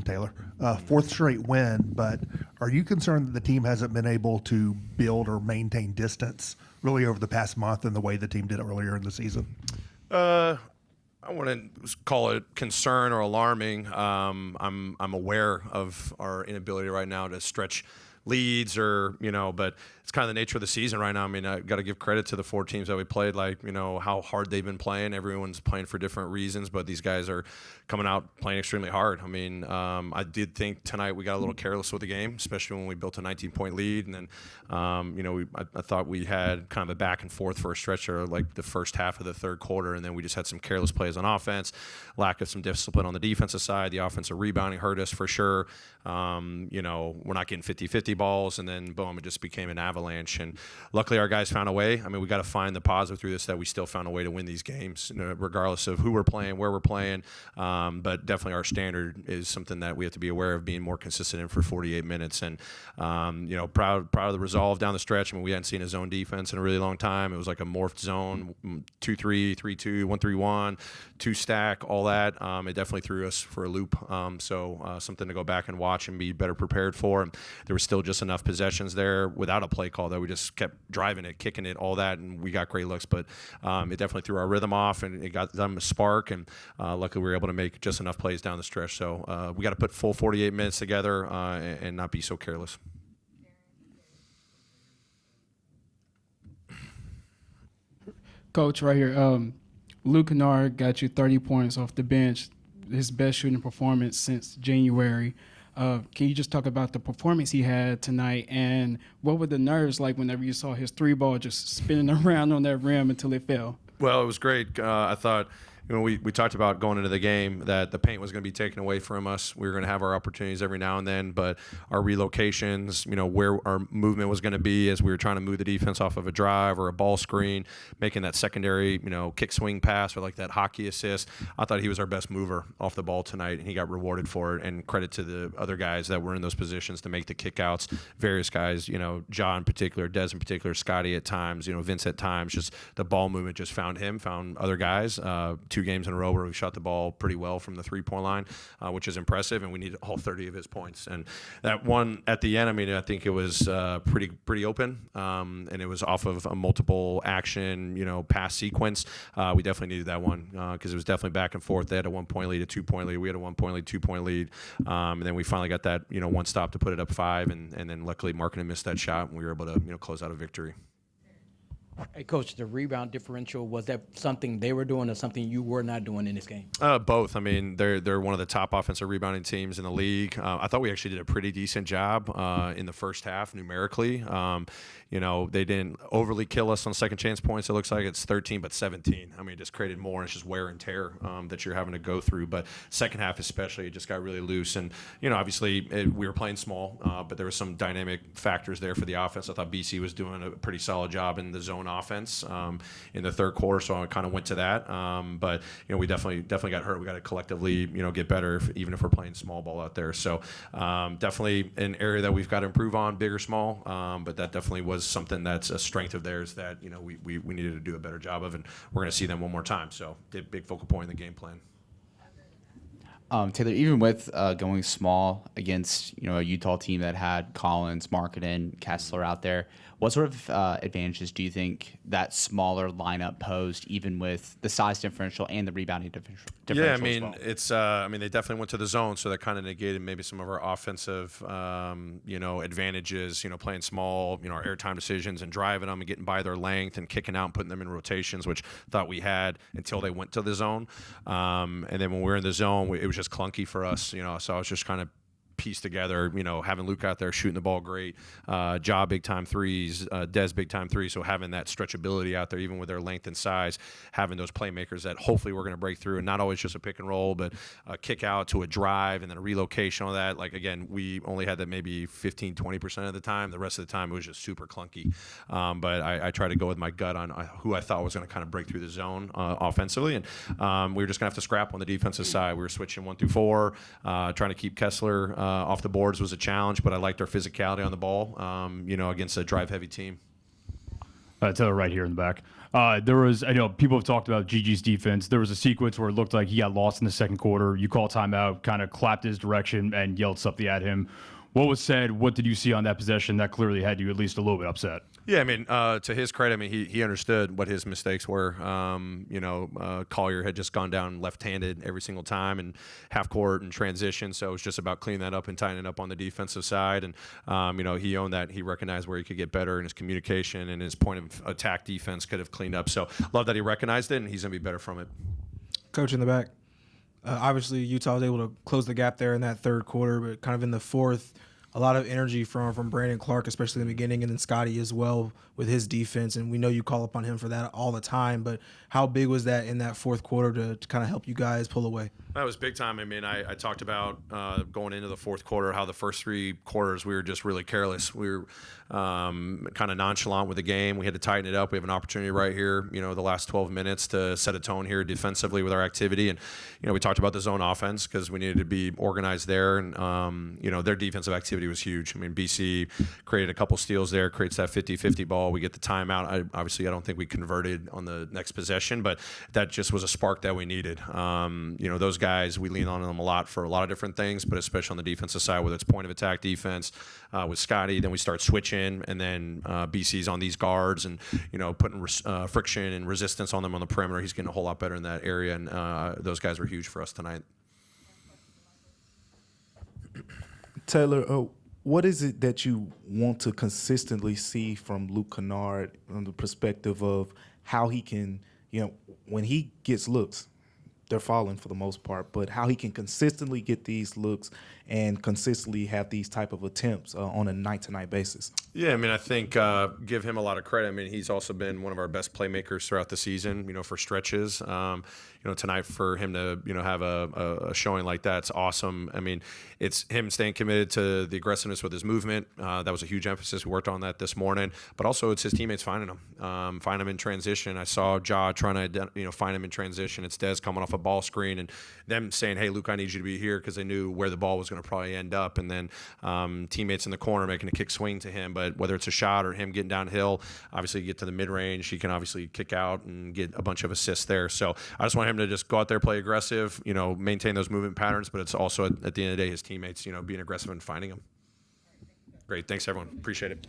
Taylor, fourth straight win, but are you concerned that the team hasn't been able to build or maintain distance really over the past month in the way the team did earlier in the season? I wouldn't call it concern or alarming. I'm aware of our inability right now to stretch leads but it's kind of the nature of the season right now. I mean, I got to give credit to the four teams that we played, how hard they've been playing. Everyone's playing for different reasons, but these guys are coming out playing extremely hard. I mean, I did think tonight we got a little careless with the game, especially when we built a 19-point lead. And then, I thought we had kind of a back and forth for a stretch or like the first half of the third quarter. And then we just had some careless plays on offense, lack of some discipline on the defensive side. The offensive rebounding hurt us for sure. We're not getting 50-50 balls, and then boom, it just became an avalanche. And luckily our guys found a way. I mean, we got to find the positive through this, that we still found a way to win these games, regardless of who we're playing, where we're playing. But definitely our standard is something that we have to be aware of, being more consistent in for 48 minutes. And proud of the resolve down the stretch. I mean, we hadn't seen a zone defense in a really long time. It was like a morphed zone, 2-3, 3-2, 1-3-1, 2-stack, all that. It definitely threw us for a loop. So something to go back and watch and be better prepared for. And there was still just enough possessions there without a play call that we just kept driving it, kicking it, all that, and we got great looks. But it definitely threw our rhythm off, and it got them a spark. And luckily we were able to make just enough plays down the stretch. So we got to put full 48 minutes together and not be so careless. Coach, right here, Luke Kennard got you 30 points off the bench, his best shooting performance since January. Can you just talk about the performance he had tonight, and what were the nerves like whenever you saw his three ball just spinning around on that rim until it fell? Well, it was great. I thought, we talked about going into the game that the paint was going to be taken away from us. We were going to have our opportunities every now and then, but our relocations, where our movement was going to be as we were trying to move the defense off of a drive or a ball screen, making that secondary, kick swing pass or like that hockey assist. I thought he was our best mover off the ball tonight, and he got rewarded for it. And credit to the other guys that were in those positions to make the kickouts. Various guys, John in particular, Des in particular, Scotty at times, Vince at times. Just the ball movement just found other guys. 2 games in a row where we shot the ball pretty well from the three-point line, which is impressive, and we needed all 30 of his points. And that one at the end, I think it was pretty open, and it was off of a multiple action, pass sequence. We definitely needed that one because it was definitely back and forth. They had a 1-point lead, a 2-point lead. We had a 1-point lead, 2-point lead, and then we finally got that one stop to put it up 5, and then luckily Markkanen missed that shot, and we were able to close out a victory. Hey, Coach, the rebound differential, was that something they were doing or something you were not doing in this game? Both. I mean, they're one of the top offensive rebounding teams in the league. I thought we actually did a pretty decent job in the first half numerically. They didn't overly kill us on second chance points. It looks like it's 13, but 17. I mean, it just created more, and it's just wear and tear that you're having to go through. But second half especially, it just got really loose. And, obviously we were playing small, but there were some dynamic factors there for the offense. I thought BC was doing a pretty solid job in the zone offense in the third quarter, so I kind of went to that. But we definitely got hurt. We got to collectively get better, even if we're playing small ball out there. So definitely an area that we've got to improve on, big or small. But that definitely was something that's a strength of theirs that we needed to do a better job of, and we're going to see them one more time. So big focal point in the game plan. Taylor, even with going small against a Utah team that had Collins, Markkanen, Kessler out there, what sort of advantages do you think that smaller lineup posed, even with the size differential and the rebounding differential? Yeah, it's they definitely went to the zone, so that kind of negated maybe some of our offensive advantages. Playing small, our airtime decisions and driving them and getting by their length and kicking out and putting them in rotations, which I thought we had until they went to the zone. And then when we were in the zone, it was just clunky for us. So I was just kind of piece together, having Luke out there shooting the ball great, Ja big time threes, Des big time threes. So having that stretchability out there, even with their length and size, having those playmakers that hopefully we're going to break through, and not always just a pick and roll, but a kick out to a drive and then a relocation, all that. Like, again, we only had that maybe 15-20% of the time. The rest of the time it was just super clunky. But I try to go with my gut on who I thought was going to kind of break through the zone offensively. And we were just going to have to scrap on the defensive side. We were switching 1 through 4, trying to keep Kessler off the boards was a challenge, but I liked our physicality on the ball, against a drive-heavy team. Taylor right here in the back. There was, I know people have talked about Gigi's defense. There was a sequence where it looked like he got lost in the second quarter. You call timeout, kind of clapped his direction and yelled something at him. What was said? What did you see on that possession that clearly had you at least a little bit upset? Yeah, I mean, to his credit, I mean, he understood what his mistakes were. Collier had just gone down left-handed every single time and half court and transition, so it was just about cleaning that up and tightening up on the defensive side. And he owned that. He recognized where he could get better in his communication, and his point of attack defense could have cleaned up. So love that he recognized it, and he's gonna be better from it. Coach in the back. Obviously, Utah was able to close the gap there in that third quarter, but kind of in the fourth, a lot of energy from Brandon Clark, especially in the beginning, and then Scotty as well with his defense. And we know you call upon him for that all the time, but how big was that in that fourth quarter to kind of help you guys pull away? That was big time. I mean, I talked about going into the fourth quarter, how the first three quarters we were just really careless. We were kind of nonchalant with the game. We had to tighten it up. We have an opportunity right here, the last 12 minutes to set a tone here defensively with our activity. And, we talked about the zone offense because we needed to be organized there. And, their defensive activity was huge. I mean, BC created a couple steals there, creates that 50-50 ball. We get the timeout. I don't think we converted on the next possession, but that just was a spark that we needed. Those guys, we lean on them a lot for a lot of different things, but especially on the defensive side, whether it's point of attack defense with Scotty, then we start switching, and then BC's on these guards and, putting friction and resistance on them on the perimeter. He's getting a whole lot better in that area, and those guys were huge for us tonight. Taylor, what is it that you want to consistently see from Luke Kennard from the perspective of how he can, when he gets looks, they're falling for the most part, but how he can consistently get these looks and consistently have these type of attempts on a night-to-night basis? Yeah, I mean, I think give him a lot of credit. I mean, he's also been one of our best playmakers throughout the season, for stretches. Tonight for him to, have a showing like that's awesome. I mean, it's him staying committed to the aggressiveness with his movement. That was a huge emphasis. We worked on that this morning. But also it's his teammates finding him, find him in transition. I saw Ja trying to, find him in transition. It's Dez coming off a ball screen and them saying, hey, Luke, I need you to be here because they knew where the ball was going to probably end up. And then teammates in the corner making a kick swing to him. But whether it's a shot or him getting downhill, obviously you get to the mid-range, he can obviously kick out and get a bunch of assists there. So I just want him to just go out there, play aggressive, maintain those movement patterns, but it's also at the end of the day his teammates, being aggressive and finding them. Great. Thanks, everyone. Appreciate it.